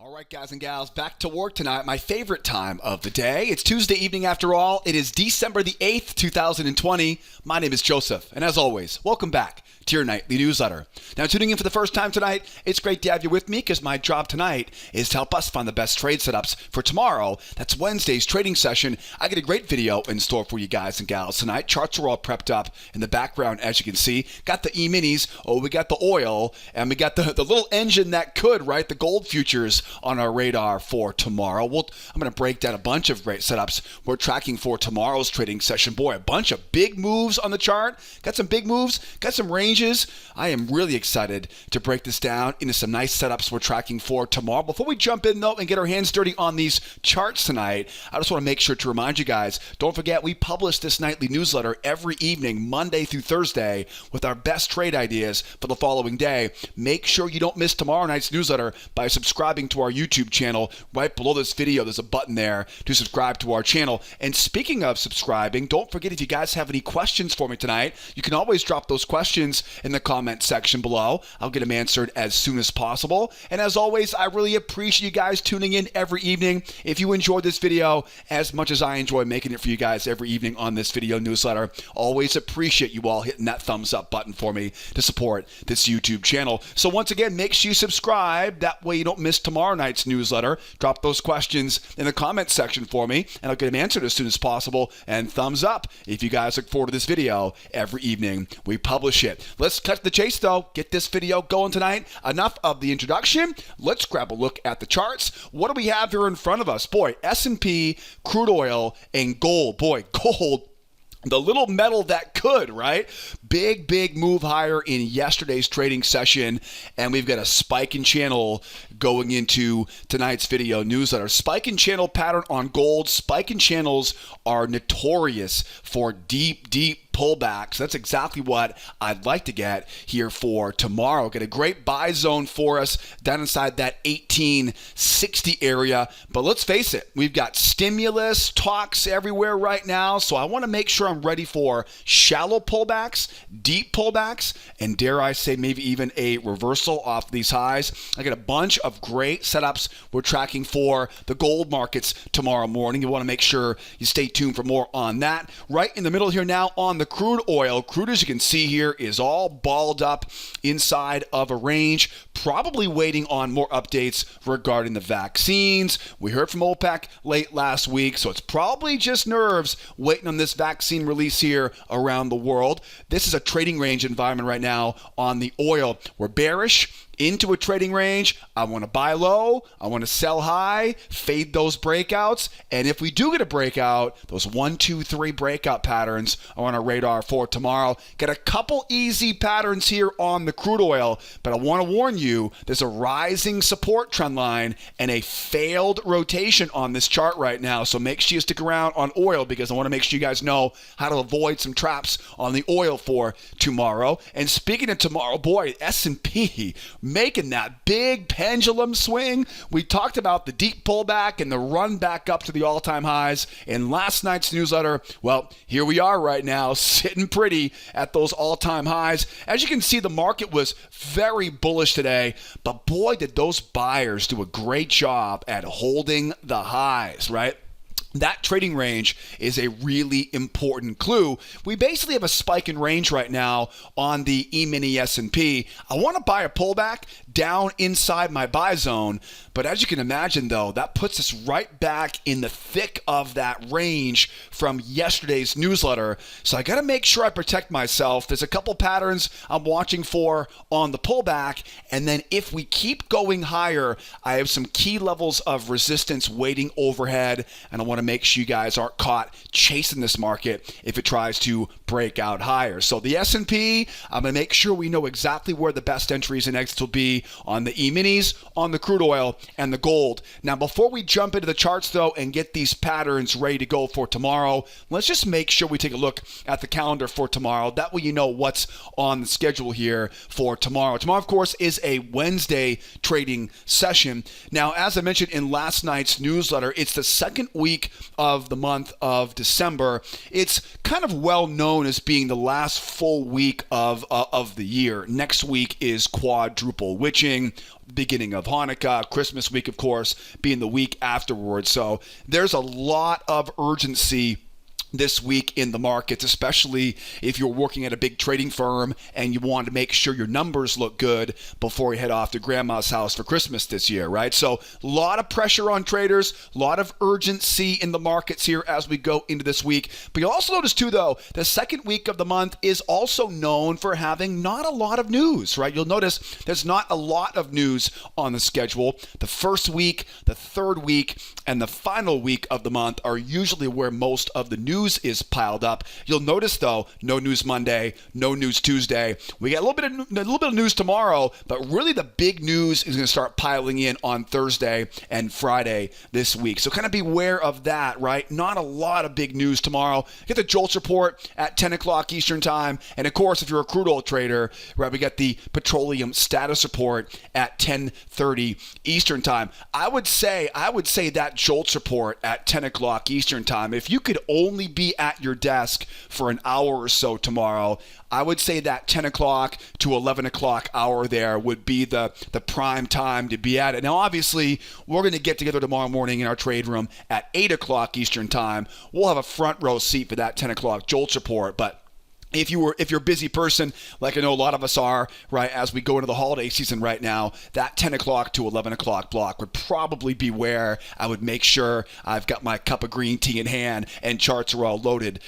All right, guys and gals, back to work tonight. My favorite time of the day. It's Tuesday evening after all. It is December the 8th, 2020. My name is Joseph, and as always, welcome back to your nightly newsletter. Now, tuning in for the first time tonight, it's great to have you with me because my job tonight is to help us find the best trade setups for tomorrow. That's Wednesday's trading session. I got a great video in store for you guys and gals tonight. Charts are all prepped up in the background, as you can see. Got the E-minis, we got the oil, and we got the little engine that could, right? The gold futures on our radar for tomorrow. I'm going to break down a bunch of great setups we're tracking for tomorrow's trading session. Boy, a bunch of big moves on the chart. Got some big moves, got some ranges. I am really excited to break this down into some nice setups we're tracking for tomorrow. Before we jump in, though, and get our hands dirty on these charts tonight, I just want to make sure to remind you guys, don't forget we publish this nightly newsletter every evening, Monday through Thursday, with our best trade ideas for the following day. Make sure you don't miss tomorrow night's newsletter by subscribing to our YouTube channel. Right below this video, there's a button there to subscribe to our channel. And speaking of subscribing, don't forget, if you guys have any questions for me tonight, you can always drop those questions in the comment section below. I'll get them answered as soon as possible. And as always, I really appreciate you guys tuning in every evening. If you enjoyed this video as much as I enjoy making it for you guys every evening on this video newsletter, always appreciate you all hitting that thumbs up button for me to support this YouTube channel. So once again, make sure you subscribe. That way you don't miss tomorrow night's newsletter. Drop those questions in the comment section for me, and I'll get them answered as soon as possible. And thumbs up if you guys look forward to this video every evening we publish it. Let's cut to the chase, though. Get this video going tonight. Enough of the introduction. Let's grab a look at the charts. What do we have here in front of us? Boy, S&P, crude oil, and gold. Boy, gold, the little metal that could, right? Big move higher in yesterday's trading session, and we've got a spike in channel going into tonight's video newsletter. Spike in channel pattern on gold. Spike in channels are notorious for deep pullbacks. That's exactly what I'd like to get here for tomorrow. Get a great buy zone for us down inside that 1860 area. But let's face it, we've got stimulus talks everywhere right now, so I want to make sure I'm ready for shallow pullbacks, deep pullbacks, and dare I say maybe even a reversal off these highs. I got a bunch of great setups we're tracking for the gold markets tomorrow morning. You want to make sure you stay tuned for more on that. Right in the middle here now on the crude oil. Crude, as you can see here, is all balled up inside of a range, probably waiting on more updates regarding the vaccines. We heard from OPEC late last week, so it's probably just nerves waiting on this vaccine release here around the world. This is a trading range environment right now on the oil. We're bearish into a trading range. I want to buy low, I want to sell high, fade those breakouts, and if we do get a breakout, those 1, 2, 3 breakout patterns are on our radar for tomorrow. Got a couple easy patterns here on the crude oil, but I want to warn you, there's a rising support trend line and a failed rotation on this chart right now, so make sure you stick around on oil because I want to make sure you guys know how to avoid some traps on the oil for tomorrow. And speaking of tomorrow, boy, S&P making that big pendulum swing. We talked about the deep pullback and the run back up to the all-time highs in last night's newsletter. Well, here we are right now, sitting pretty at those all-time highs. As you can see, the market was very bullish today, but boy, did those buyers do a great job at holding the highs, right? That trading range is a really important clue. We basically have a spike in range right now on the E-mini S&P. I want to buy a pullback down inside my buy zone, but as you can imagine, though, that puts us right back in the thick of that range from yesterday's newsletter. So I got to make sure I protect myself. There's a couple patterns I'm watching for on the pullback, and then if we keep going higher, I have some key levels of resistance waiting overhead, and I want to make sure you guys aren't caught chasing this market if it tries to break out higher. So the S&P, I'm going to make sure we know exactly where the best entries and exits will be on the E-minis, on the crude oil, and the gold. Now, before we jump into the charts, though, and get these patterns ready to go for tomorrow, let's just make sure we take a look at the calendar for tomorrow. That way you know what's on the schedule here for tomorrow. Tomorrow, of course, is a Wednesday trading session. Now, as I mentioned in last night's newsletter, it's the second week of the month of December. It's kind of well known known as being the last full week of the year. Next week is quadruple witching, beginning of Hanukkah, Christmas week, of course, being the week afterwards. So there's a lot of urgency this week in the markets, especially if you're working at a big trading firm and you want to make sure your numbers look good before you head off to grandma's house for Christmas this year, right? So a lot of pressure on traders, a lot of urgency in the markets here as we go into this week. But you'll also notice too, though, the second week of the month is also known for having not a lot of news, right? You'll notice there's not a lot of news on the schedule. The first week, the third week, and the final week of the month are usually where most of the news is piled up. You'll notice, though, no news Monday, no news Tuesday. We get a little bit of news tomorrow, but really the big news is going to start piling in on Thursday and Friday this week. So kind of beware of that, right? Not a lot of big news tomorrow. Get the JOLTS report at 10 o'clock Eastern time. And of course, if you're a crude oil trader, right, we got the petroleum status report at 10:30 Eastern time. I would say that JOLTS report at 10 o'clock Eastern time, if you could only be at your desk for an hour or so tomorrow, I would say that 10 o'clock to 11 o'clock hour there would be the prime time to be at it. Now, obviously, we're going to get together tomorrow morning in our trade room at 8 o'clock Eastern time. We'll have a front row seat for that 10 o'clock JOLTS report, but if you're a busy person, like I know a lot of us are, right, as we go into the holiday season right now, that 10 o'clock to 11 o'clock block would probably be where I would make sure I've got my cup of green tea in hand and charts are all loaded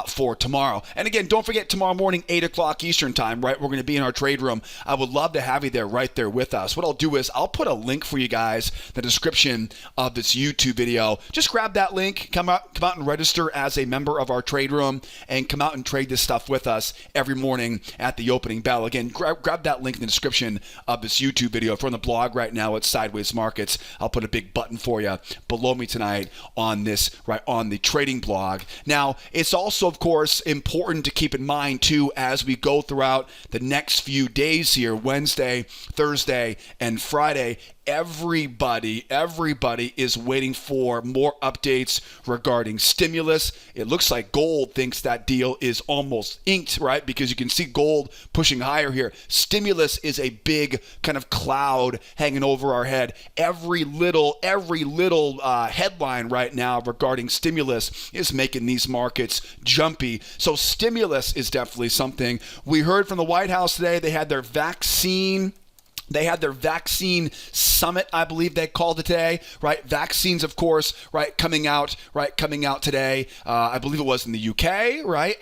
for tomorrow. And again, don't forget tomorrow morning, 8 o'clock Eastern time, right, we're going to be in our trade room. I would love to have you there right there with us. What I'll do is I'll put a link for you guys in the description of this YouTube video. Just grab that link, come out and register as a member of our trade room and come out and trade this stuff with us every morning at the opening bell. Again, grab that link in the description of this YouTube video. If you're on the blog right now at Sideways Markets, I'll put a big button for you below me tonight on this, right, on the trading blog. Now, it's also, of course, important to keep in mind, too, as we go throughout the next few days here, Wednesday, Thursday, and Friday, everybody is waiting for more updates regarding stimulus. It looks like gold thinks that deal is almost inked, right? Because you can see gold pushing higher here. Stimulus is a big kind of cloud hanging over our head. Every little headline right now regarding stimulus is making these markets jumpy. So stimulus is definitely something. We heard from the White House today. They had their vaccine summit, I believe they called it today, right? Vaccines, of course, right, coming out today. I believe it was in the UK, right?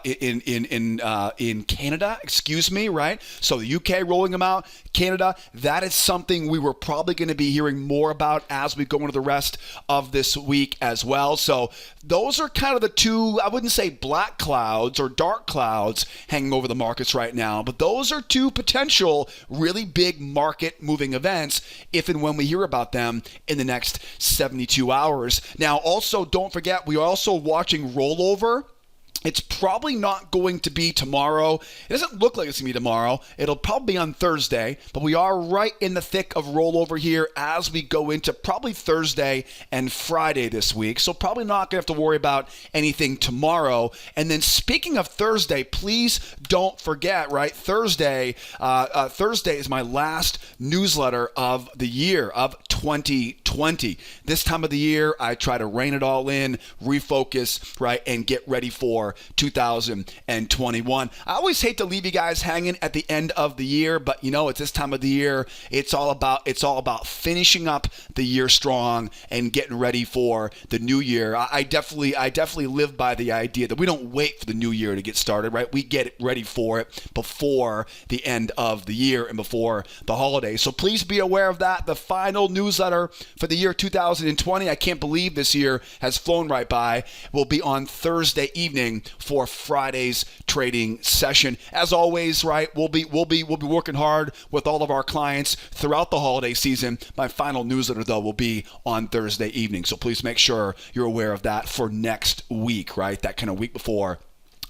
In Canada, excuse me, right? So the UK rolling them out, Canada. That is something we were probably going to be hearing more about as we go into the rest of this week as well. So those are kind of the two, I wouldn't say black clouds or dark clouds hanging over the markets right now, but those are two potential really big market moving events if and when we hear about them in the next 72 hours. Now, also, don't forget, we are also watching rollover. It's probably not going to be tomorrow. It doesn't look like it's going to be tomorrow. It'll probably be on Thursday, but we are right in the thick of rollover here as we go into probably Thursday and Friday this week. So probably not going to have to worry about anything tomorrow. And then speaking of Thursday, please don't forget, right? Thursday is my last newsletter of the year of 2020. This time of the year, I try to rein it all in, refocus, right, and get ready for 2021. I always hate to leave you guys hanging at the end of the year, but you know, it's this time of the year. It's all about finishing up the year strong and getting ready for the new year. I definitely live by the idea that we don't wait for the new year to get started, right? We get ready for it before the end of the year and before the holidays. So please be aware of that. The final newsletter for the year 2020, I can't believe this year has flown right by, will be on Thursday evening for Friday's trading session. As always, right, we'll be working hard with all of our clients throughout the holiday season. My final newsletter, though, will be on Thursday evening. So please make sure you're aware of that for next week, right? That kind of week before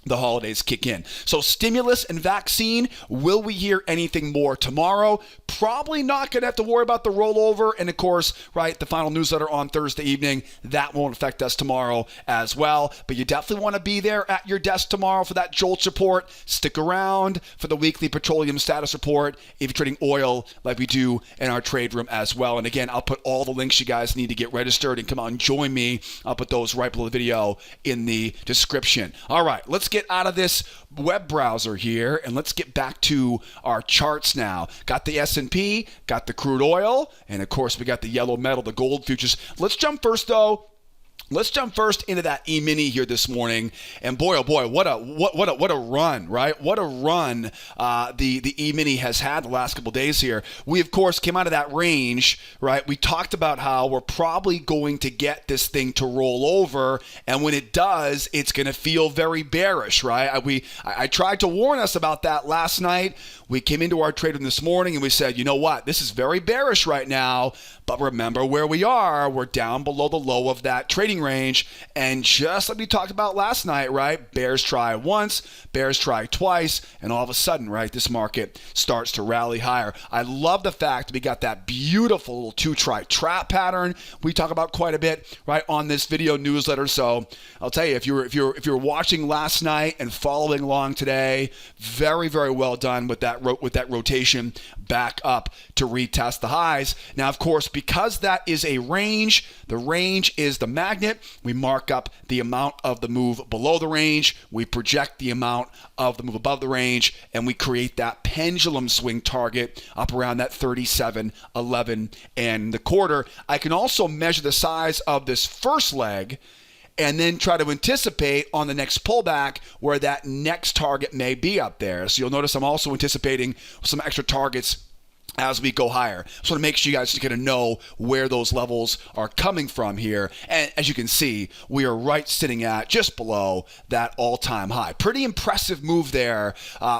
the holidays kick in. So stimulus and vaccine, will we hear anything more tomorrow? Probably not going to have to worry about the rollover. And of course, right, the final newsletter on Thursday evening, that won't affect us tomorrow as well. But you definitely want to be there at your desk tomorrow for that JOLTS report. Stick around for the weekly petroleum status report if you're trading oil like we do in our trade room as well. And again, I'll put all the links you guys need to get registered and come on, join me. I'll put those right below the video in the description. All right, let's get out of this web browser here and let's get back to our charts now. Got the S&P, got the crude oil, and of course we got the yellow metal, the gold futures. Let's jump first though. Let's jump first into that E-mini here this morning, and boy, oh boy, what a run, right? What a run the E-mini has had the last couple days here. We of course came out of that range, right? We talked about how we're probably going to get this thing to roll over, and when it does, it's going to feel very bearish, right? I tried to warn us about that last night. We came into our trade room this morning and we said, you know what? This is very bearish right now, but remember where we are. We're down below the low of that trading range. And just like we talked about last night, right? Bears try once, bears try twice, and all of a sudden, right, this market starts to rally higher. I love the fact we got that beautiful little two-try trap pattern we talk about quite a bit, right, on this video newsletter. So I'll tell you, if you're watching last night and following along today, very, very well done with that rotation back up to retest the highs. Now, of course, because that is a range, the range is the magnet. We mark up the amount of the move below the range. We project the amount of the move above the range, and we create that pendulum swing target up around that 37.11 and the quarter. I can also measure the size of this first leg and then try to anticipate on the next pullback where that next target may be up there. So you'll notice I'm also anticipating some extra targets as we go higher. So to make sure you guys kind of know where those levels are coming from here. And as you can see, we are right sitting at just below that all-time high. Pretty impressive move there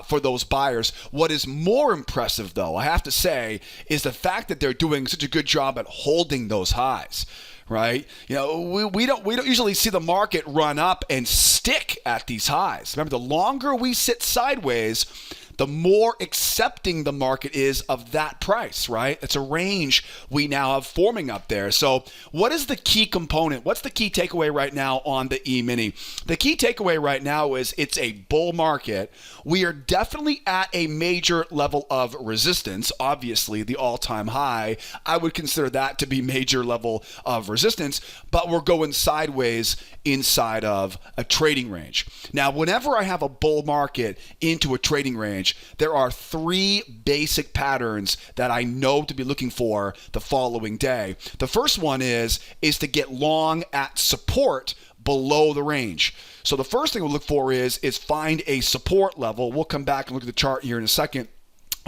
for those buyers. What is more impressive, though, I have to say, is the fact that they're doing such a good job at holding those highs. Right? You know, we don't usually see the market run up and stick at these highs. Remember, the longer we sit sideways, the more accepting the market is of that price, right? It's a range we now have forming up there. So what is the key component? What's the key takeaway right now on the E-mini? The key takeaway right now is it's a bull market. We are definitely at a major level of resistance. Obviously, the all-time high, I would consider that to be major level of resistance, but we're going sideways inside of a trading range. Now, whenever I have a bull market into a trading range, there are three basic patterns that I know to be looking for the following day. The first one is to get long at support below the range. So the first thing we'll look for is find a support level. We'll come back and look at the chart here in a second.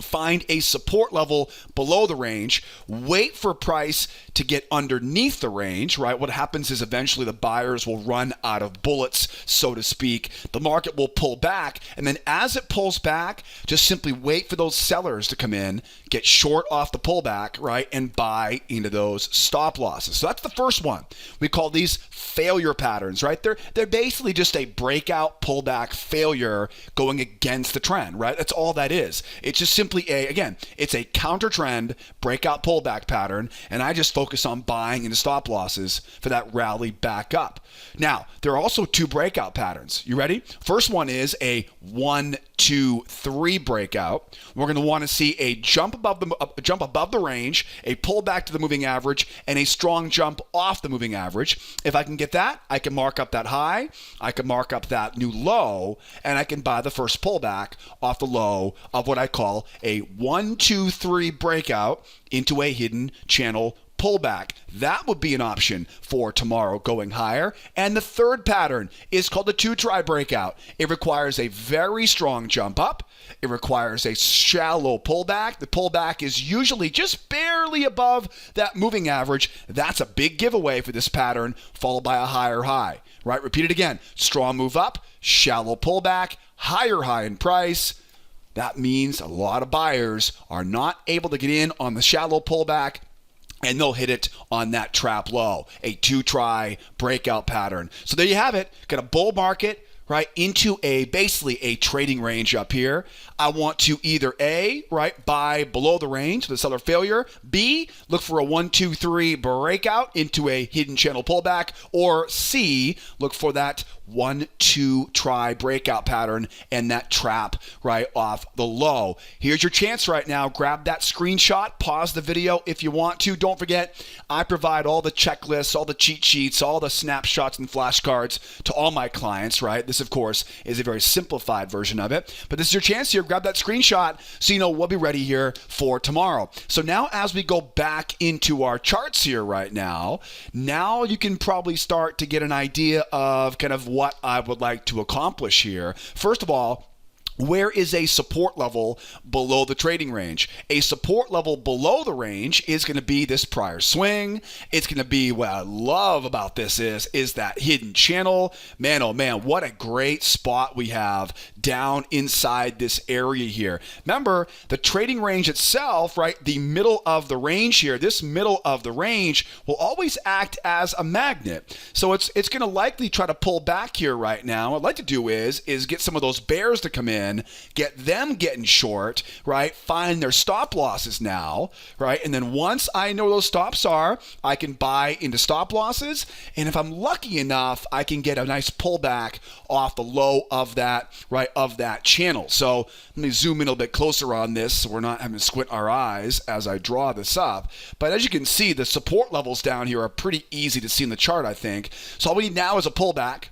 Find a support level below the range, wait for price to get underneath the range, right? What happens is eventually the buyers will run out of bullets, so to speak. The market will pull back, and then as it pulls back, just simply wait for those sellers to come in, get short off the pullback, right, and buy into those stop losses. So that's the first one. We call these failure patterns, right? They're basically just a breakout pullback failure going against the trend, right? That's all that is. It's just simply it's a counter trend breakout pullback pattern, and I just focus on buying into stop losses for that rally back up. Now, there are also two breakout patterns. You ready? First one is a 1, 2, 3 breakout. We're going to want to see a jump above the range, a pullback to the moving average, and a strong jump off the moving average. If I can get that, I can mark up that high, I can mark up that new low, and I can buy the first pullback off the low of what I call a 1, 2, 3 breakout into a hidden channel pullback. That would be an option for tomorrow going higher. And the third pattern is called the Two Try Breakout. It requires a very strong jump up. It requires a shallow pullback. The pullback is usually just barely above that moving average. That's a big giveaway for this pattern, followed by a higher high. Right? Repeat it again. Strong move up, shallow pullback, higher high in price. That means a lot of buyers are not able to get in on the shallow pullback, and they'll hit it on that trap low, a two-try breakout pattern. So there you have it. Got a bull market right, into basically a trading range up here. I want to either A, right, buy below the range, the seller failure. B, look for a 1, 2, 3 breakout into a hidden channel pullback. Or C, look for that 1, 2 try breakout pattern and that trap right off the low. Here's your chance right now. Grab that screenshot, pause the video if you want to. Don't forget, I provide all the checklists, all the cheat sheets, all the snapshots and flashcards to all my clients, right? This, of course, is a very simplified version of it. But this is your chance here. Grab that screenshot so you know we'll be ready here for tomorrow. So now as we go back into our charts here right now you can probably start to get an idea of kind of what I would like to accomplish here. First of all, where is a support level below the trading range? A support level below the range is going to be this prior swing. It's going to be, what I love about this is that hidden channel. Man, oh man, what a great spot we have down inside this area here. Remember, the trading range itself, right, the middle of the range here, this middle of the range will always act as a magnet. So it's going to likely try to pull back here right now. What I'd like to do is get some of those bears to come in, get them getting short, right? Find their stop losses now, right? And then once I know those stops are, I can buy into stop losses. And if I'm lucky enough, I can get a nice pullback off the low of that, right, of that channel. So let me zoom in a little bit closer on this so we're not having to squint our eyes as I draw this up. But as you can see, the support levels down here are pretty easy to see in the chart, I think. So all we need now is a pullback.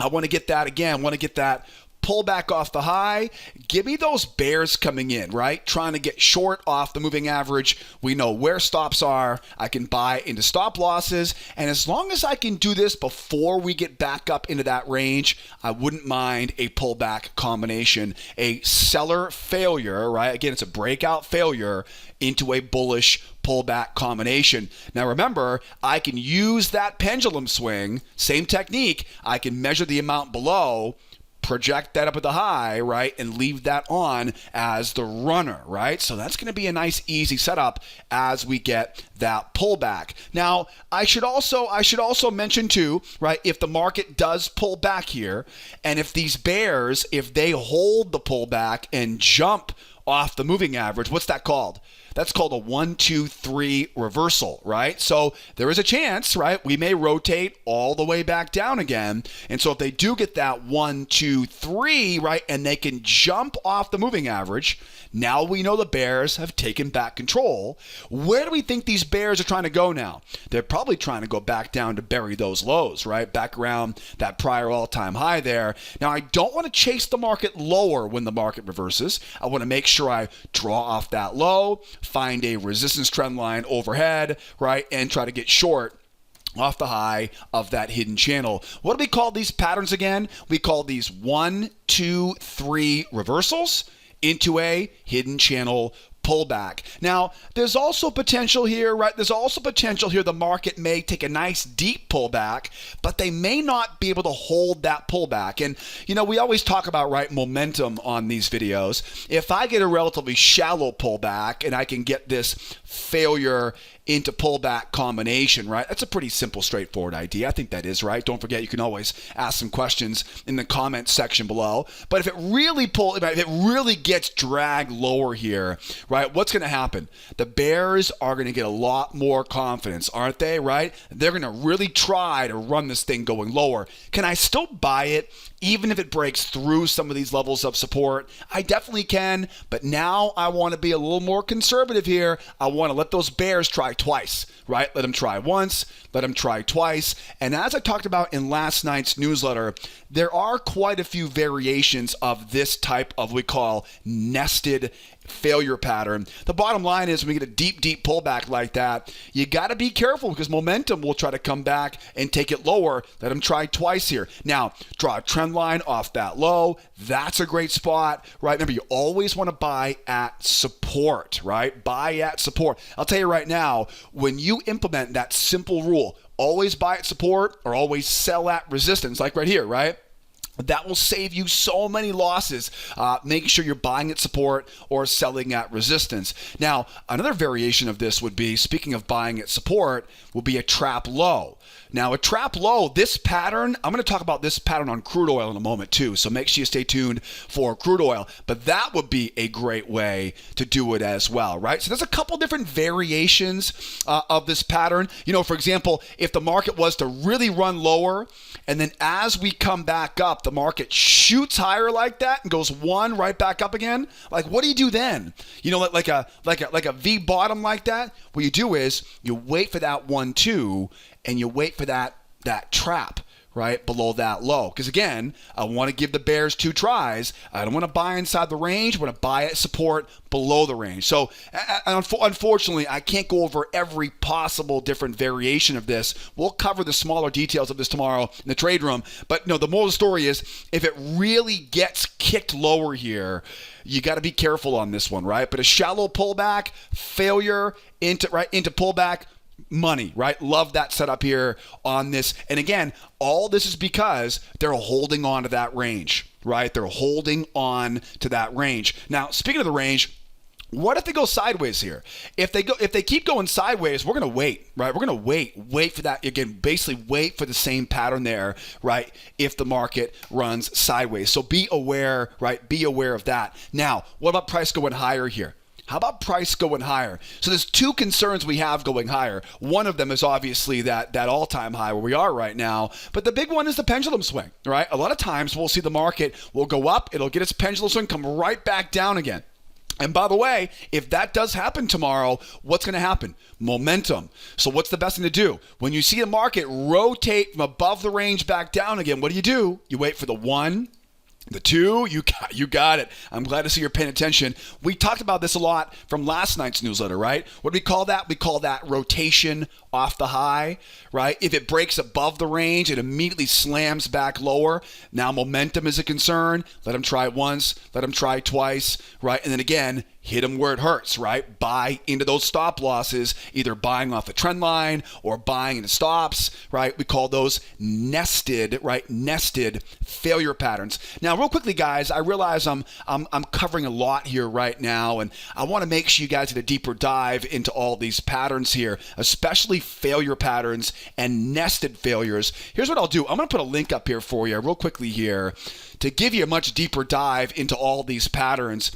I want to get that again. I want to get that pull back off the high. Give me those bears coming in, right? Trying to get short off the moving average. We know where stops are. I can buy into stop losses. And as long as I can do this before we get back up into that range, I wouldn't mind a pullback combination. A seller failure, right? Again, it's a breakout failure into a bullish pullback combination. Now remember, I can use that pendulum swing, same technique. I can measure the amount below, project that up at the high, right, and leave that on as the runner, right? So that's going to be a nice, easy setup as we get that pullback. Now, I should also mention too, right, if the market does pull back here, and if these bears, if they hold the pullback and jump off the moving average, what's that called? That's called a 1, 2, 3 reversal, right? So there is a chance, right? We may rotate all the way back down again. And so if they do get that 1, 2, 3, right, and they can jump off the moving average, now we know the bears have taken back control. Where do we think these bears are trying to go now? They're probably trying to go back down to bury those lows, right? Back around that prior all-time high there. Now, I don't want to chase the market lower when the market reverses. I want to make sure I draw off that low, find a resistance trend line overhead, right, and try to get short off the high of that hidden channel. What do we call these patterns again? We call these 1, 2, 3 reversals into a hidden channel pullback. Now, there's also potential here, right? There's also potential here the market may take a nice deep pullback, but they may not be able to hold that pullback. And, you know, we always talk about, right, momentum on these videos. If I get a relatively shallow pullback and I can get this failure into pullback combination, right? That's a pretty simple, straightforward idea. I think that is, right? Don't forget, you can always ask some questions in the comments section below. But if it really gets dragged lower here, right, what's going to happen? The bears are going to get a lot more confidence, aren't they, right? They're going to really try to run this thing going lower. Can I still buy it even if it breaks through some of these levels of support? I definitely can, but now I want to be a little more conservative here. I want to let those bears try twice, right? Let them try once, let them try twice. And as I talked about in last night's newsletter, there are quite a few variations of this type of what we call nested failure pattern. The bottom line is when we get a deep, deep pullback like that, you got to be careful because momentum will try to come back and take it lower. Let them try twice here. Now, draw a trend line off that low. That's a great spot, right? Remember, you always want to buy at support, right? Buy at support. I'll tell you right now, when you implement that simple rule, always buy at support or always sell at resistance, like right here, right? That will save you so many losses, making sure you're buying at support or selling at resistance. Now, another variation of this would be, speaking of buying at support, would be a trap low. Now, a trap low, this pattern, I'm going to talk about this pattern on crude oil in a moment too, so make sure you stay tuned for crude oil. But that would be a great way to do it as well, right? So there's a couple different variations of this pattern. For example, if the market was to really run lower, and then as we come back up, the market shoots higher like that and goes one right back up again. Like, what do you do then? Like a V bottom like that. What you do is you wait for that 1-2, and you wait for that trap right below that low. Because again, I want to give the bears 2 tries. I don't want to buy inside the range. I want to buy at support below the range. So unfortunately, I can't go over every possible different variation of this. We'll cover the smaller details of this tomorrow in the trade room. But no, the moral of the story is, if it really gets kicked lower here, you got to be careful on this one, right? But a shallow pullback, failure into pullback, money, right? Love that setup here on this. And again, all this is because they're holding on to that range, right? They're holding on to that range. Now, speaking of the range, what if they go sideways here? If they keep going sideways, we're going to wait, right? We're going to wait for that. Again, basically wait for the same pattern there, right? If the market runs sideways. So be aware, right? Be aware of that. Now, what about price going higher here? How about price going higher? So there's 2 concerns we have going higher. One of them is obviously that all-time high where we are right now. But the big one is the pendulum swing, right? A lot of times we'll see the market will go up, it'll get its pendulum swing, come right back down again. And by the way, if that does happen tomorrow, what's going to happen? Momentum. So what's the best thing to do? When you see the market rotate from above the range back down again, what do? You wait for the 1, the 2, you got it. I'm glad to see you're paying attention. We talked about this a lot from last night's newsletter, right? What do we call that? We call that rotation off the high, right? If it breaks above the range, it immediately slams back lower. Now momentum is a concern. Let them try it once, let them try twice, right? And then again, hit them where it hurts, right? Buy into those stop losses, either buying off the trend line or buying into stops, right? We call those nested, right? Nested failure patterns. Now, real quickly, guys, I realize I'm covering a lot here right now, and I want to make sure you guys get a deeper dive into all these patterns here, especially failure patterns and nested failures. Here's what I'll do. I'm going to put a link up here for you real quickly here to give you a much deeper dive into all these patterns.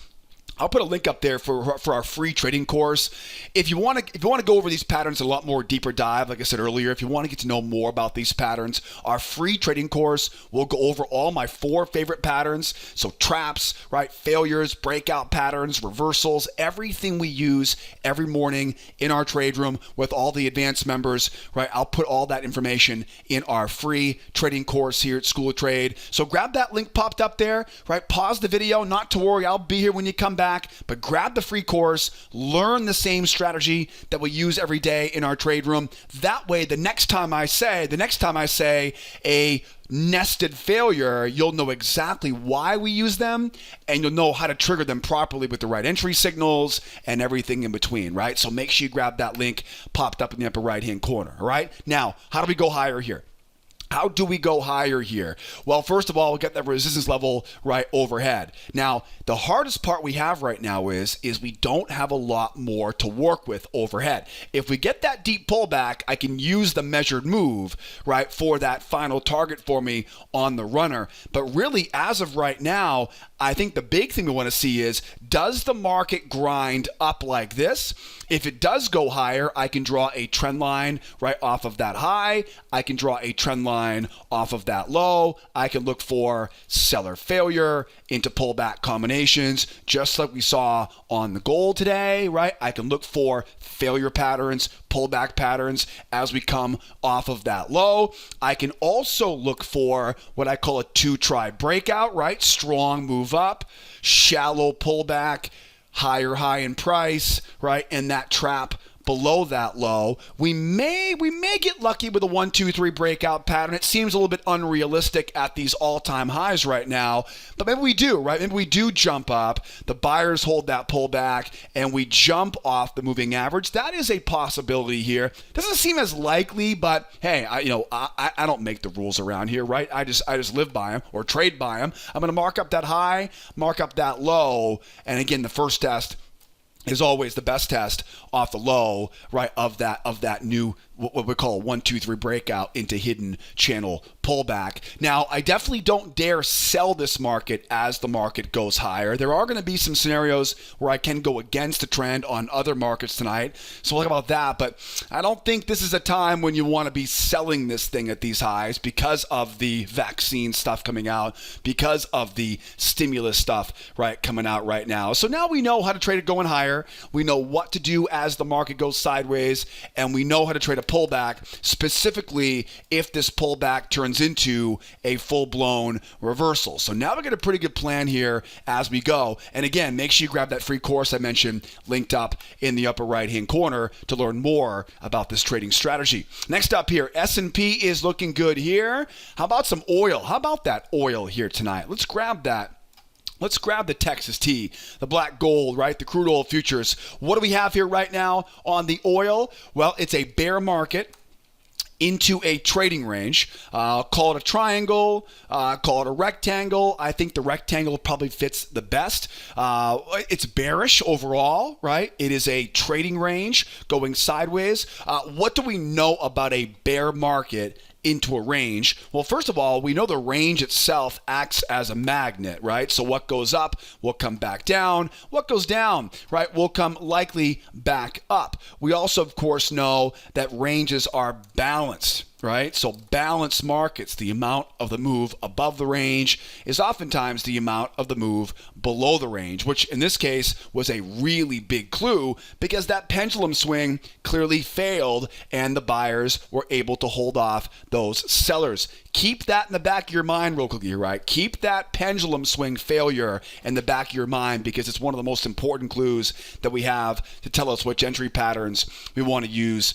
I'll put a link up there for our free trading course. If you want to go over these patterns in a lot more deeper dive, like I said earlier, if you want to get to know more about these patterns, our free trading course will go over all my 4 favorite patterns. So traps, right? Failures, breakout patterns, reversals, everything we use every morning in our trade room with all the advanced members, right? I'll put all that information in our free trading course here at School of Trade. So grab that link popped up there, right? Pause the video, not to worry. I'll be here when you come back. But grab the free course, learn the same strategy that we use every day in our trade room. That way, the next time I say a nested failure, you'll know exactly why we use them, and you'll know how to trigger them properly with the right entry signals and everything in between, right? So make sure you grab that link popped up in the upper right-hand corner, all right? Now, how do we go higher here? How do we go higher here? Well, first of all, we'll get that resistance level right overhead. Now, the hardest part we have right now is we don't have a lot more to work with overhead. If we get that deep pullback, I can use the measured move, right, for that final target for me on the runner. But really, as of right now, I think the big thing we want to see is, does the market grind up like this? If it does go higher, I can draw a trend line right off of that high. I can draw a trend line off of that low. I can look for seller failure into pullback combinations, just like we saw on the gold today, right? I can look for failure patterns, pullback patterns as we come off of that low. I can also look for what I call a 2 try breakout, right? Strong move up, shallow pullback, higher high in price, right? And that trap below that low. We may get lucky with a 1, 2, 3 breakout pattern. It seems a little bit unrealistic at these all-time highs right now, but maybe we do, right? Maybe we do jump up. The buyers hold that pullback, and we jump off the moving average. That is a possibility here. Doesn't seem as likely, but hey, I don't make the rules around here, right? I just live by them or trade by them. I'm going to mark up that high, mark up that low, and again, the first test is always the best test off the low, right, of that new, what we call a 1, 2, 3 breakout into hidden channel pullback. Now, I definitely don't dare sell this market as the market goes higher. There are going to be some scenarios where I can go against the trend on other markets tonight, so we'll talk about that, but I don't think this is a time when you want to be selling this thing at these highs because of the vaccine stuff coming out, because of the stimulus stuff, right, coming out right now. So now we know how to trade it going higher. We know what to do as the market goes sideways, and we know how to trade a pullback, specifically if this pullback turns into a full-blown reversal. So now we got a pretty good plan here as we go. And again, make sure you grab that free course I mentioned linked up in the upper right-hand corner to learn more about this trading strategy. Next up here, S&P is looking good here. How about some oil? How about that oil here tonight? Let's grab that. Let's grab the Texas tea, the black gold, right? The crude oil futures. What do we have here right now on the oil? Well, it's a bear market into a trading range. Call it a triangle, call it a rectangle. I think the rectangle probably fits the best. It's bearish overall, right? It is a trading range going sideways. What do we know about a bear market into a range? Well, first of all, we know the range itself acts as a magnet, right? So what goes up will come back down. What goes down, right, will come likely back up. We also, of course, know that ranges are balanced, right? So balanced markets, the amount of the move above the range is oftentimes the amount of the move below the range, which in this case was a really big clue because that pendulum swing clearly failed and the buyers were able to hold off those sellers. Keep that in the back of your mind real quickly, right? Keep that pendulum swing failure in the back of your mind because it's one of the most important clues that we have to tell us which entry patterns we want to use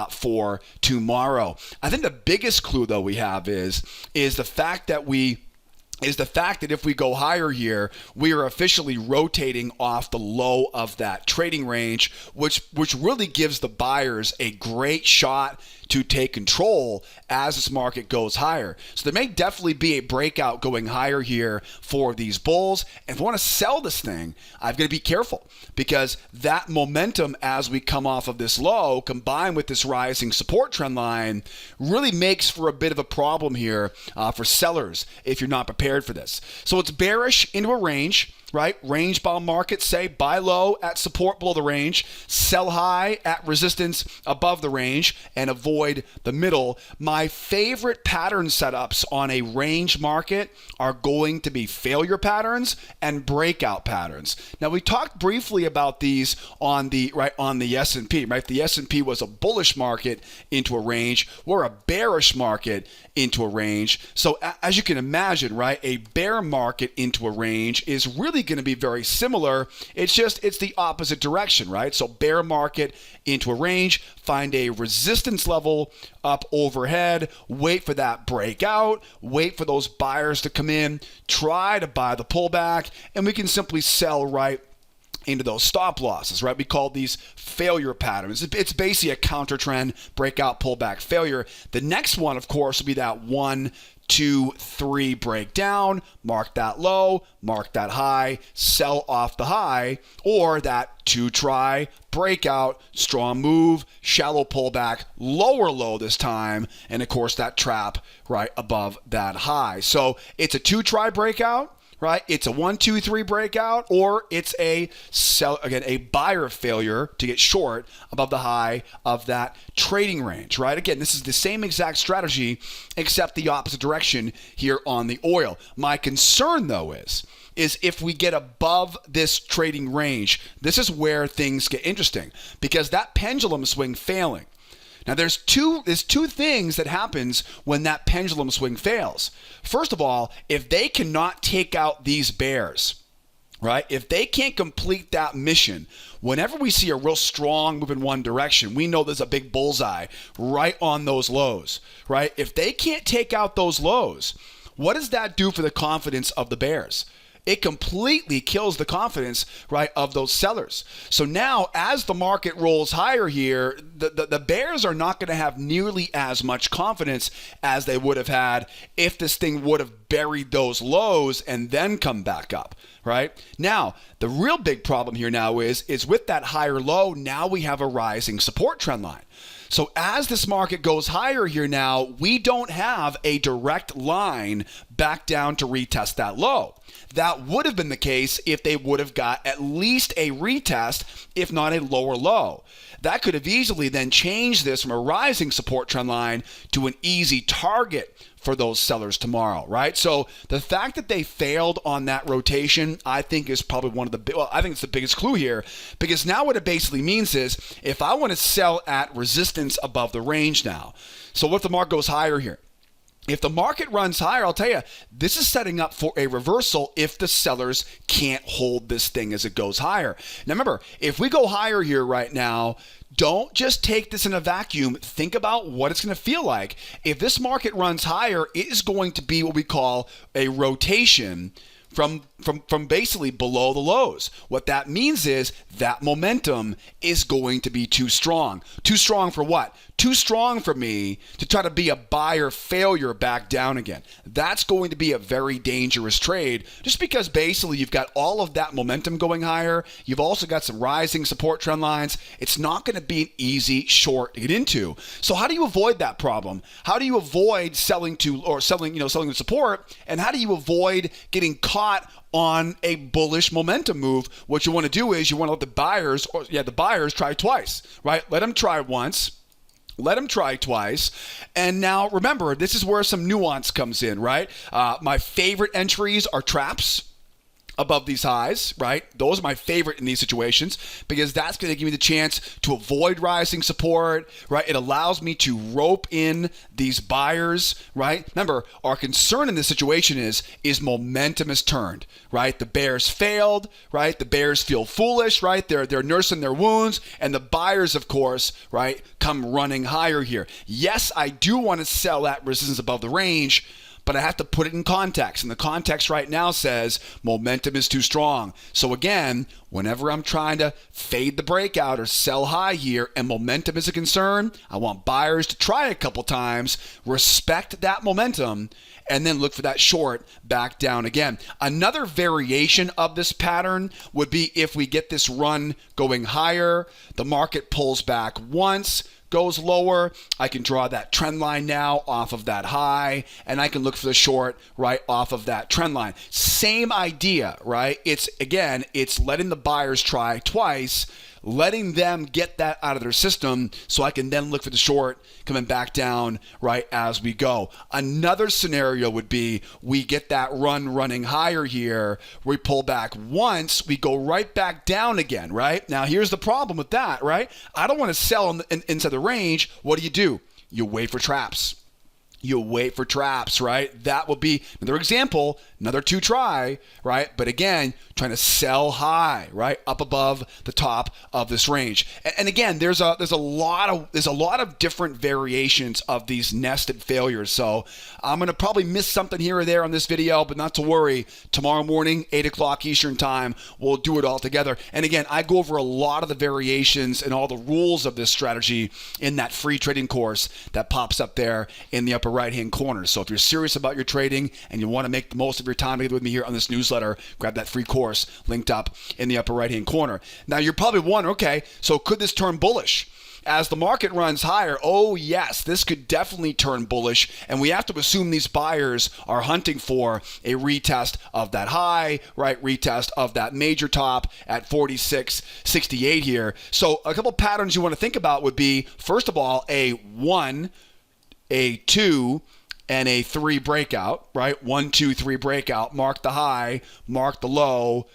for tomorrow. I think the biggest clue, though, we have is the fact that if we go higher here, we are officially rotating off the low of that trading range, which really gives the buyers a great shot to take control as this market goes higher. So there may definitely be a breakout going higher here for these bulls. And if I want to sell this thing, I've got to be careful because that momentum as we come off of this low combined with this rising support trend line really makes for a bit of a problem here for sellers if you're not prepared for this. So it's bearish into a range, right? Range bound markets say buy low at support below the range, sell high at resistance above the range, and avoid the middle. My favorite pattern setups on a range market are going to be failure patterns and breakout patterns. Now we talked briefly about these on the S&P, right? The S&P was a bullish market into a range. We're a bearish market into a range. So as you can imagine, right, a bear market into a range is really going to be very similar. It's the opposite direction, right? So bear market into a range, find a resistance level up overhead, wait for that breakout, wait for those buyers to come in, try to buy the pullback, and we can simply sell right into those stop losses, right? We call these failure patterns. It's basically a counter trend, breakout, pullback, failure. The next one, of course, will be that 1, 2, 3 breakdown, mark that low, mark that high, sell off the high, or that 2 try breakout, strong move, shallow pullback, lower low this time, and of course that trap right above that high. So it's a 2 try breakout, right? It's a 1, 2, 3 breakout, or it's a buyer failure to get short above the high of that trading range, right? Again, this is the same exact strategy, except the opposite direction here on the oil. My concern, though, is if we get above this trading range, this is where things get interesting because that pendulum swing failing. Now, there's two things that happens when that pendulum swing fails. First of all, if they cannot take out these bears, right? If they can't complete that mission, whenever we see a real strong move in one direction, we know there's a big bullseye right on those lows, right? If they can't take out those lows, what does that do for the confidence of the bears? It completely kills the confidence, right, of those sellers. So now as the market rolls higher here, the bears are not going to have nearly as much confidence as they would have had if this thing would have buried those lows and then come back up, right? Now, the real big problem here now is with that higher low, now we have a rising support trend line. So as this market goes higher here now, we don't have a direct line back down to retest that low. That would have been the case if they would have got at least a retest, if not a lower low. That could have easily then changed this from a rising support trend line to an easy target for those sellers tomorrow, right? So the fact that they failed on that rotation, I think is probably I think it's the biggest clue here, because now what it basically means is if I want to sell at resistance above the range now, so what if the market goes higher here? If the market runs higher, I'll tell you, this is setting up for a reversal if the sellers can't hold this thing as it goes higher. Now remember, if we go higher here right now, don't just take this in a vacuum. Think about what it's going to feel like. If this market runs higher, it is going to be what we call a rotation from basically below the lows. What that means is that momentum is going to be too strong. Too strong for what? Too strong for me to try to be a buyer failure back down again. That's going to be a very dangerous trade just because basically you've got all of that momentum going higher. You've also got some rising support trend lines. It's not going to be an easy short to get into. So how do you avoid that problem? How do you avoid selling with support? And how do you avoid getting caught on a bullish momentum move? What you want to do is you want to let the buyers try twice, right? Let them try once. Let them try twice. And now remember, this is where some nuance comes in, right? My favorite entries are traps above these highs, right? Those are my favorite in these situations because that's going to give me the chance to avoid rising support, right? It allows me to rope in these buyers, right? Remember, our concern in this situation is momentum has turned, right? The bears failed, right? The bears feel foolish, right? They're nursing their wounds, and the buyers, of course, right, come running higher here. Yes, I do want to sell at resistance above the range, but I have to put it in context. And the context right now says momentum is too strong. So again, whenever I'm trying to fade the breakout or sell high here and momentum is a concern, I want buyers to try a couple times, respect that momentum, and then look for that short back down again. Another variation of this pattern would be if we get this run going higher, the market pulls back once, goes lower, I can draw that trend line now off of that high, and I can look for the short right off of that trend line. Same idea, right? It's letting the buyers try twice, letting them get that out of their system so I can then look for the short coming back down right as we go. Another scenario would be we get that running higher here, we pull back once, we go right back down again, right? Now here's the problem with that, right? I don't want to sell inside the range. What do? You wait for traps. You wait for traps, right? That will be another example, another two try, right? But again, trying to sell high, right? Up above the top of this range. And again, there's a lot of different variations of these nested failures. So I'm going to probably miss something here or there on this video, but not to worry. Tomorrow morning, 8 o'clock Eastern time, we'll do it all together. And again, I go over a lot of the variations and all the rules of this strategy in that free trading course that pops up there in the upper right-hand corner. So if you're serious about your trading and you want to make the most of your time together with me here on this newsletter, grab that free course linked up in the upper right-hand corner. Now you're probably wondering, okay, so could this turn bullish? As the market runs higher, oh yes, this could definitely turn bullish, and we have to assume these buyers are hunting for a retest of that high, right? Retest of that major top at 46.68 here. So a couple patterns you want to think about would be, first of all, a 1, a 2, and a 3 breakout, right? 1, 2, 3 breakout. Mark the high, mark the low,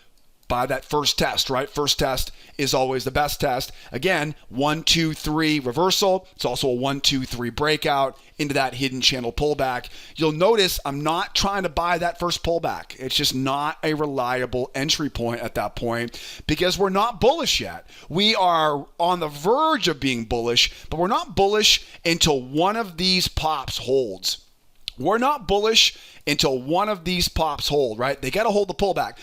by that first test, right? First test is always the best test. Again, 1, 2, 3 reversal. It's also a 1, 2, 3 breakout into that hidden channel pullback. You'll notice I'm not trying to buy that first pullback. It's just not a reliable entry point at that point because we're not bullish yet. We are on the verge of being bullish, but we're not bullish until one of these pops holds. We're not bullish until one of these pops hold, right? They got to hold the pullback.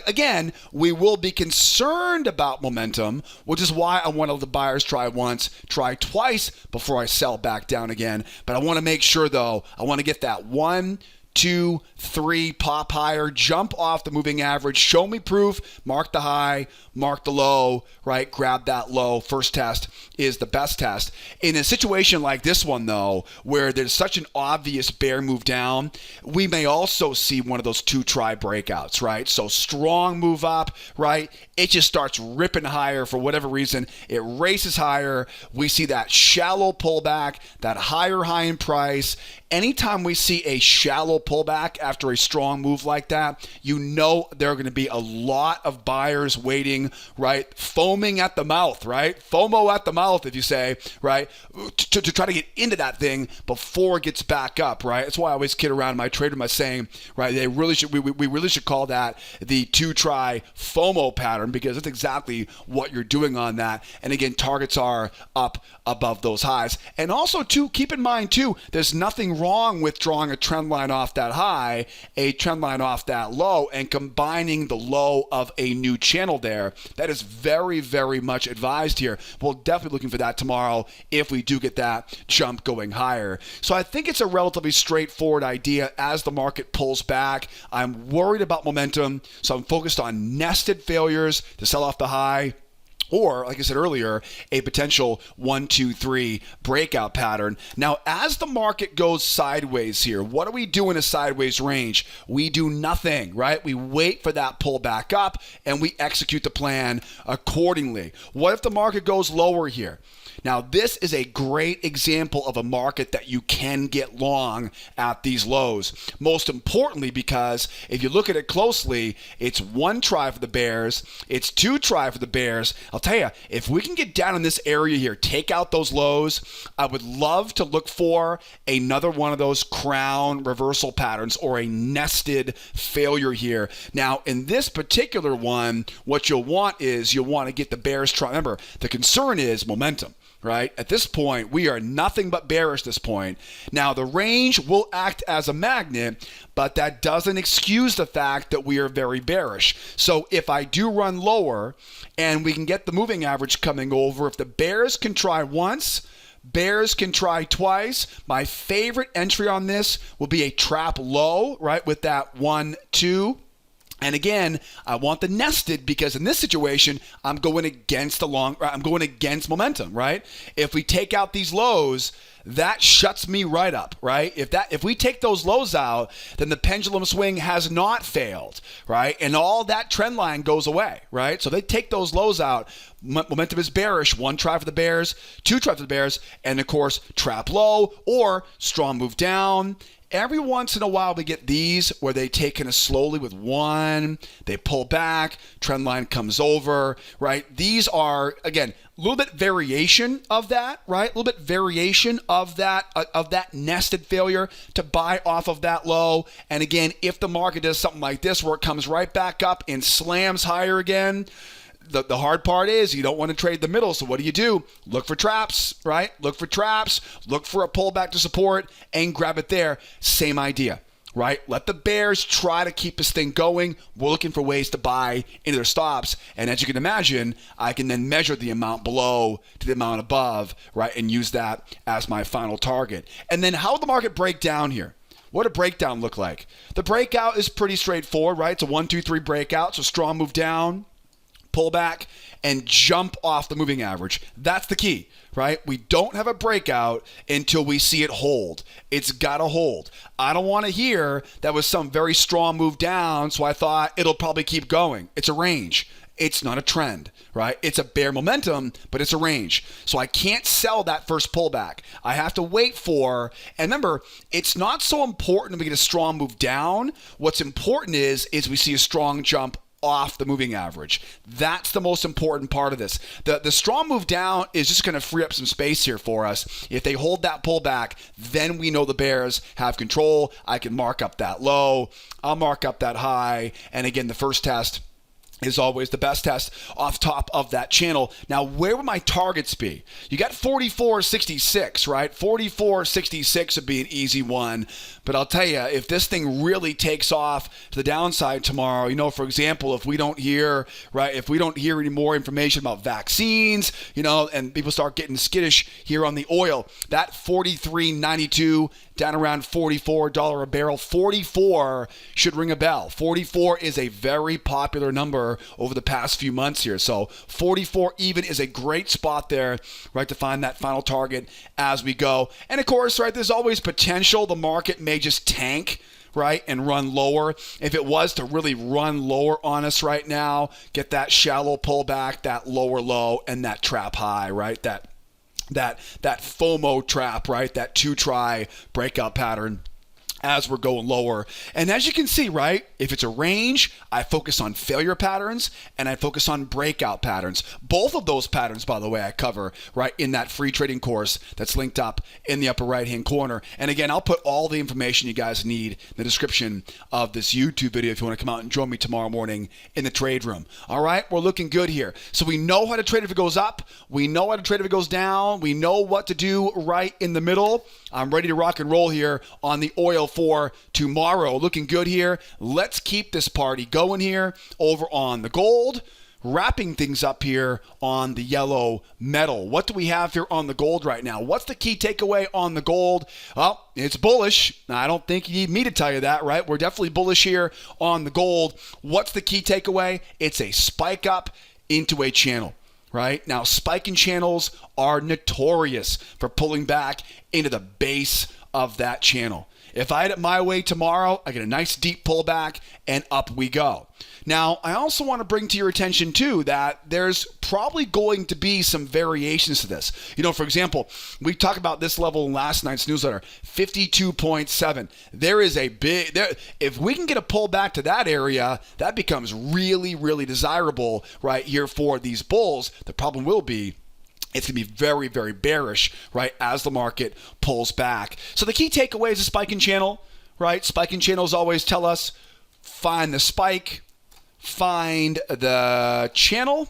Again, we will be concerned about momentum, which is why I want to let the buyers try once, try twice before I sell back down again. But I want to make sure, though, I want to get that 1, 2, 3 pop higher, jump off the moving average, show me proof, mark the high, mark the low, right? Grab that low. First test is the best test. In a situation like this one, though, where there's such an obvious bear move down, we may also see one of those 2 try breakouts, right? So strong move up, right? It just starts ripping higher for whatever reason. It races higher. We see that shallow pullback, that higher high in price. Anytime we see a shallow pullback after a strong move like that, you know there are going to be a lot of buyers waiting, right? Foaming at the mouth, right? FOMO at the mouth, if you say, right? To try to get into that thing before it gets back up, right? That's why I always kid around my trader by saying, right, we really should call that the 2 try FOMO pattern because that's exactly what you're doing on that. And again, targets are up above those highs. And also, too, keep in mind, too, there's nothing wrong with drawing a trend line off that high, a trend line off that low, and combining the low of a new channel there. That is very, very much advised here. We'll definitely be looking for that tomorrow if we do get that jump going higher. So I think it's a relatively straightforward idea as the market pulls back. I'm worried about momentum, so I'm focused on nested failures to sell off the high, or, like I said earlier, a potential 1, 2, 3 breakout pattern. Now, as the market goes sideways here, what do we do in a sideways range? We do nothing, right? We wait for that pullback up and we execute the plan accordingly. What if the market goes lower here? Now, this is a great example of a market that you can get long at these lows. Most importantly, because if you look at it closely, it's 1 try for the bears, it's 2 try for the bears. I'll tell you, if we can get down in this area here, take out those lows, I would love to look for another one of those crown reversal patterns or a nested failure here. Now, in this particular one, what you'll want is you'll want to get the bears try. Remember, the concern is momentum. Right? At this point, we are nothing but bearish at this point. Now, the range will act as a magnet, but that doesn't excuse the fact that we are very bearish. So if I do run lower and we can get the moving average coming over, if the bears can try once, bears can try twice. My favorite entry on this will be a trap low, right? With that 1, 2. And again, I want the nested because in this situation, I'm going against momentum, right? If we take out these lows, that shuts me right up, right? If we take those lows out, then the pendulum swing has not failed, right? And all that trend line goes away, right? So they take those lows out. Momentum is bearish. 1 try for the bears, 2 try for the bears, and of course, trap low or strong move down. Every once in a while, we get these where they take kind of slowly with 1, they pull back, trend line comes over, right? These are, again, a little bit variation of that, right? A little bit variation of that nested failure to buy off of that low. And again, if the market does something like this where it comes right back up and slams higher again, the hard part is you don't want to trade the middle. So what do? Look for traps, right? Look for traps, look for a pullback to support and grab it there. Same idea, right? Let the bears try to keep this thing going. We're looking for ways to buy into their stops. And as you can imagine, I can then measure the amount below to the amount above, right? And use that as my final target. And then how would the market break down here? What would a breakdown look like? The breakout is pretty straightforward, right? It's a 1, 2, 3 breakout. So strong move down, pull back, and jump off the moving average. That's the key, right? We don't have a breakout until we see it hold. It's got to hold. I don't want to hear that was some very strong move down, so I thought it'll probably keep going. It's a range. It's not a trend, right? It's a bear momentum, but it's a range. So I can't sell that first pullback. I have to wait for, and remember, it's not so important to get a strong move down. What's important is we see a strong jump off the moving average. That's the most important part of this. The strong move down is just going to free up some space here for us. If they hold that pullback, then we know the bears have control. I can mark up that low. I'll mark up that high. And again, the first test is always the best test off top of that channel. Now, where would my targets be? You got 44.66, right? 44.66 would be an easy one. But I'll tell you, if this thing really takes off to the downside tomorrow, for example, if we don't hear any more information about vaccines, and people start getting skittish here on the oil, that 43.92 down around $44 a barrel. 44 should ring a bell. 44 is a very popular number over the past few months here. So 44 even is a great spot there, right, to find that final target as we go. And of course, right, there's always potential the market may just tank, right, and run lower. If it was to really run lower on us right now, get that shallow pullback, that lower low, and that trap high, right, that FOMO trap, right, that two try breakout pattern as we're going lower. And as you can see, right, if it's a range, I focus on failure patterns and I focus on breakout patterns. Both of those patterns, by the way, I cover right in that free trading course that's linked up in the upper right hand corner. And again, I'll put all the information you guys need in the description of this YouTube video if you want to come out and join me tomorrow morning in the trade room. All right, we're looking good here. So we know how to trade if it goes up. We know how to trade if it goes down. We know what to do right in the middle. I'm ready to rock and roll here on the oil for tomorrow. Looking good here. Let's keep this party going here over on the gold. Wrapping things up here on the yellow metal. What do we have here on the gold right now? What's the key takeaway on the gold? Well, it's bullish. Now, I don't think you need me to tell you that, right? We're definitely bullish here on the gold. What's the key takeaway? It's a spike up into a channel. Right? Now, spiking channels are notorious for pulling back into the base of that channel. If I had it my way tomorrow, I get a nice deep pullback and up we go. Now, I also want to bring to your attention too that there's probably going to be some variations to this. For example, we talked about this level in last night's newsletter, 52.7. There is a big, if we can get a pullback to that area, that becomes really, really desirable right here for these bulls. The problem will be it's going to be very, very bearish, right, as the market pulls back. So the key takeaway is a spiking channel, right? Spiking channels always tell us find the spike, find the channel,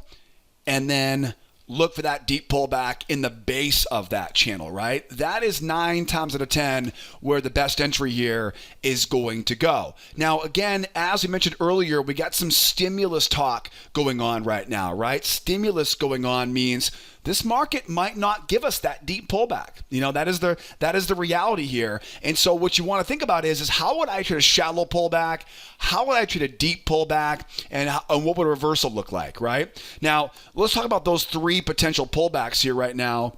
and then look for that deep pullback in the base of that channel, right? That is 9 times out of 10 where the best entry here is going to go. Now, again, as we mentioned earlier, we got some stimulus talk going on right now, right? Stimulus going on means this market might not give us that deep pullback. That is the reality here. And so what you want to think about is how would I trade a shallow pullback? How would I trade a deep pullback? And what would a reversal look like, right? Now, let's talk about those 3 potential pullbacks here right now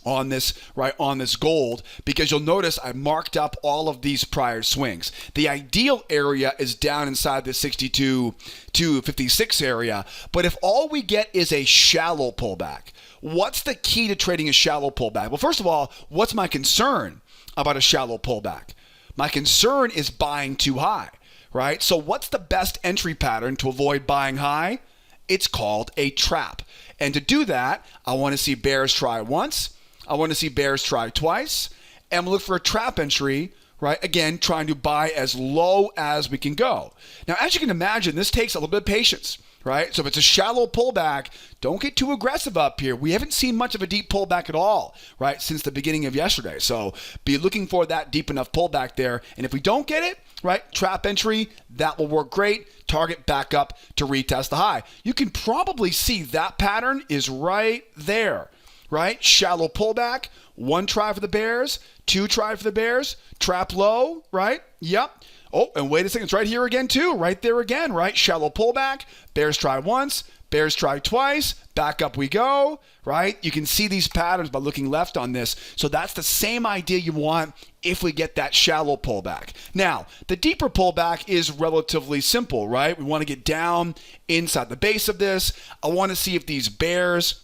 on this gold, because you'll notice I marked up all of these prior swings. The ideal area is down inside the 62 to 56 area, but if all we get is a shallow pullback, what's the key to trading a shallow pullback? Well, first of all, what's my concern about a shallow pullback? My concern is buying too high, right? So what's the best entry pattern to avoid buying high? It's called a trap. And to do that, I want to see bears try once. I want to see bears try twice. And we'll look for a trap entry, right? Again, trying to buy as low as we can go. Now, as you can imagine, this takes a little bit of patience, right? So if it's a shallow pullback, don't get too aggressive up here. We haven't seen much of a deep pullback at all, right, since the beginning of yesterday. So be looking for that deep enough pullback there. And if we don't get it, right, trap entry, that will work great. Target back up to retest the high. You can probably see that pattern is right there, right? Shallow pullback, 1 try for the bears, 2 try for the bears, trap low, right? Yep. Oh, and wait a second, it's right here again too, right there again, right? Shallow pullback, bears try once, bears try twice, back up we go, right? You can see these patterns by looking left on this. So that's the same idea you want if we get that shallow pullback. Now, the deeper pullback is relatively simple, right? We want to get down inside the base of this. I want to see if these bears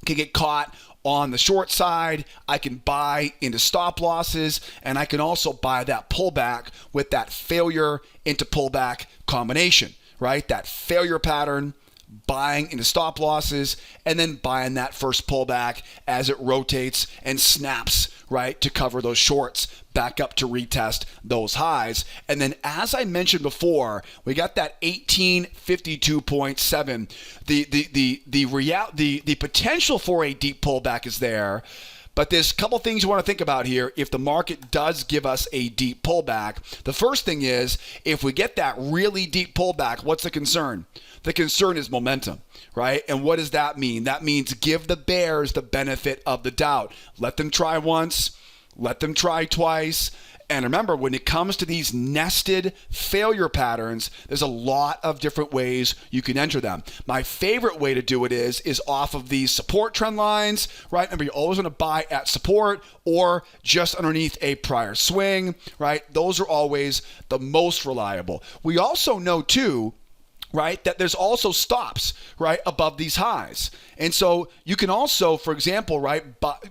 can get caught on the short side. I can buy into stop losses, and I can also buy that pullback with that failure into pullback combination, right? That failure pattern, buying into stop losses, and then buying that first pullback as it rotates and snaps, right, to cover those shorts back up to retest those highs. And then, as I mentioned before, we got that 1852.7. The potential for a deep pullback is there. But there's a couple things you want to think about here if the market does give us a deep pullback. The first thing is, if we get that really deep pullback, what's the concern? The concern is momentum, right? And what does that mean? That means give the bears the benefit of the doubt. Let them try once, let them try twice. And remember, when it comes to these nested failure patterns, there's a lot of different ways you can enter them. My favorite way to do it is off of these support trend lines, right? Remember, you always want to buy at support or just underneath a prior swing, right? Those are always the most reliable. We also know, too, right, that there's also stops, right, above these highs. And so you can also, for example, right,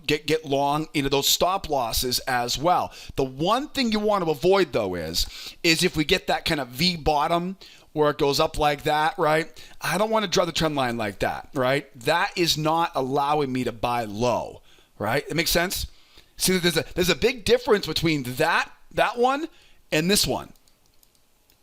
get long into those stop losses as well. The one thing you want to avoid, though, is if we get that kind of V bottom where it goes up like that, right, I don't want to draw the trend line like that, right? That is not allowing me to buy low, right? It makes sense? See, there's a big difference between that one and this one.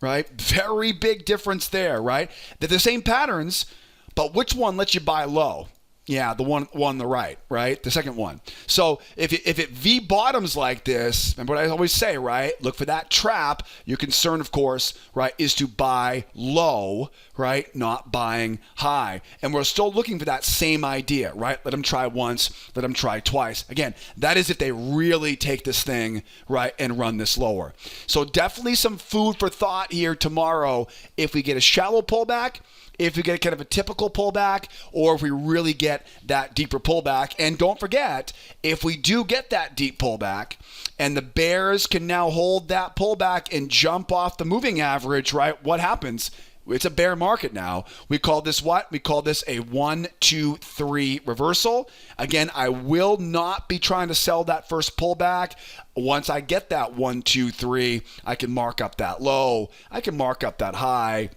Right? Very big difference there, right? They're the same patterns, but which one lets you buy low? Yeah, the one on the right, right? The second one. So if it V bottoms like this, remember what I always say, right? Look for that trap. Your concern, of course, right, is to buy low, right? Not buying high. And we're still looking for that same idea, right? Let them try once, let them try twice. Again, that is if they really take this thing, right, and run this lower. So definitely some food for thought here tomorrow if we get a shallow pullback, if we get kind of a typical pullback, or if we really get that deeper pullback. And don't forget, if we do get that deep pullback and the bears can now hold that pullback and jump off the moving average, right, what happens? It's a bear market now. We call this what? We call this a 1, 2, 3 reversal. Again, I will not be trying to sell that first pullback. Once I get that 1, 2, 3, I can mark up that low. I can mark up that high.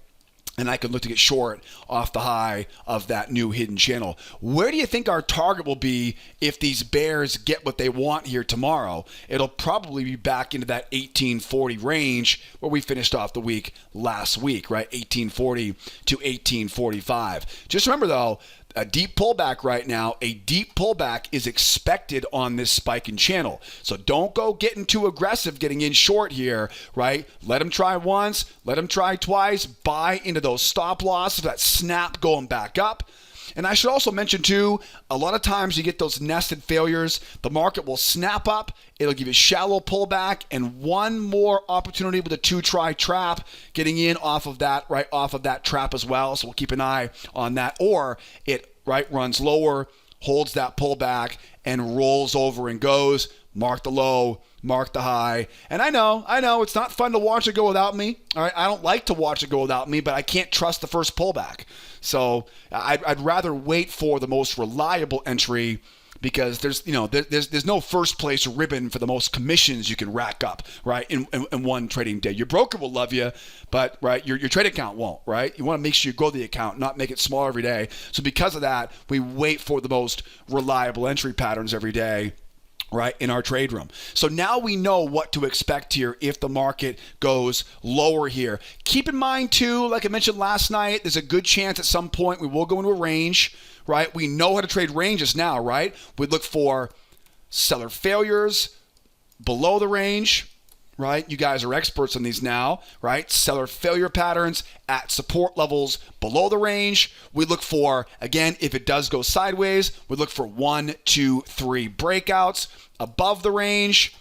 And I can look to get short off the high of that new hidden channel. Where do you think our target will be if these bears get what they want here tomorrow? It'll probably be back into that 1840 range where we finished off the week last week, right? 1840 to 1845. Just remember, though, a deep pullback right now, a deep pullback is expected on this spike in channel. So don't go getting too aggressive getting in short here, right? Let them try once, let them try twice, buy into those stop losses, that snap going back up. And I should also mention, too, a lot of times you get those nested failures. The market will snap up. It'll give you a shallow pullback and one more opportunity with a two-try trap getting in off of that, right, off of that trap as well. So we'll keep an eye on that. Or it, right, runs lower, holds that pullback, and rolls over and goes. Mark the low, mark the high. And I know, it's not fun to watch it go without me. All right, I don't like to watch it go without me, but I can't trust the first pullback. So I'd rather wait for the most reliable entry because there's no first place ribbon for the most commissions you can rack up, right, in one trading day. Your broker will love you, but right, your trade account won't, right? You want to make sure you grow the account, not make it smaller every day. So because of that, we wait for the most reliable entry patterns every day, right, in our trade room. So now we know what to expect here if the market goes lower here. Keep in mind, too, like I mentioned last night, there's a good chance at some point we will go into a range, right? We know how to trade ranges now, right? We look for seller failures below the range, right? You guys are experts on these now, right? Seller failure patterns at support levels below the range. We look for, again, if it does go sideways, we look for 1, 2, 3 breakouts above the range.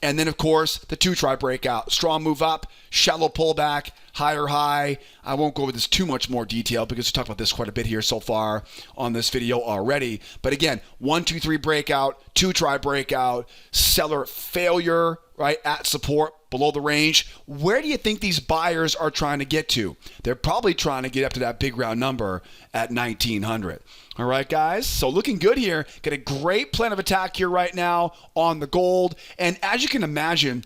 And then, of course, the two-try breakout. Strong move up, shallow pullback, higher high. I won't go over this too much more detail because we talked about this quite a bit here so far on this video already. But again, 1, 2, 3 breakout, two-try breakout, seller failure, right, at support below the range. Where do you think these buyers are trying to get to? They're probably trying to get up to that big round number at 1900. All right, guys, so looking good here. Got a great plan of attack here right now on the gold. And as you can imagine,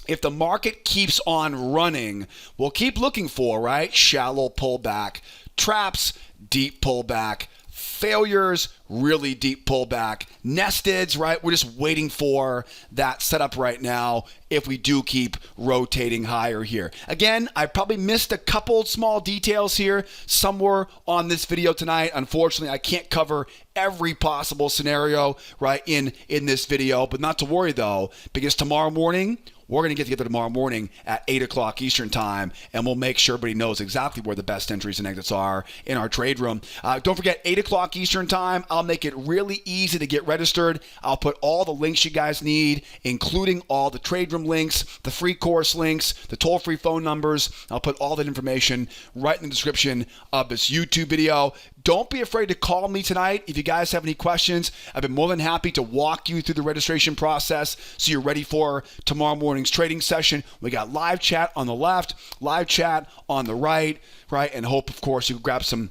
if the market keeps on running, we'll keep looking for, right? Shallow pullback, traps, deep pullback, failures, really deep pullback, nesteds, right? We're just waiting for that setup right now if we do keep rotating higher here. Again, I probably missed a couple small details here somewhere on this video tonight. Unfortunately, I can't cover every possible scenario, right, in this video, but not to worry though, because tomorrow morning, we're going to get together tomorrow morning at 8 o'clock Eastern time, and we'll make sure everybody knows exactly where the best entries and exits are in our trade room. Don't forget, 8 o'clock Eastern time, I'll make it really easy to get registered. I'll put all the links you guys need, including all the trade room links, the free course links, the toll-free phone numbers. I'll put all that information right in the description of this YouTube video. Don't be afraid to call me tonight if you guys have any questions. I've been more than happy to walk you through the registration process so you're ready for tomorrow morning's trading session. We got live chat on the left, live chat on the right, and hope, of course, you grab some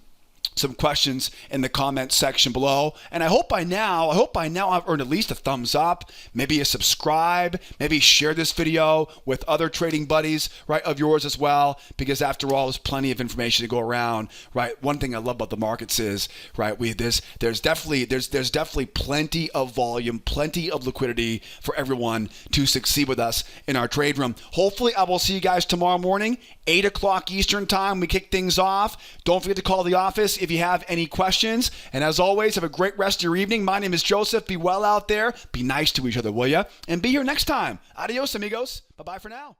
questions in the comment section below. And I hope by now I've earned at least a thumbs up, maybe a subscribe, maybe share this video with other trading buddies, right, of yours as well, because after all, there's plenty of information to go around, right? One thing I love about the markets is, right, there's definitely plenty of volume, plenty of liquidity for everyone to succeed with us in our trade room. Hopefully, I will see you guys tomorrow morning, 8 o'clock Eastern time. We kick things off. Don't forget to call the office if you have any questions. And as always, have a great rest of your evening. My name is Joseph. Be well out there. Be nice to each other, will ya? And be here next time. Adios, amigos. Bye-bye for now.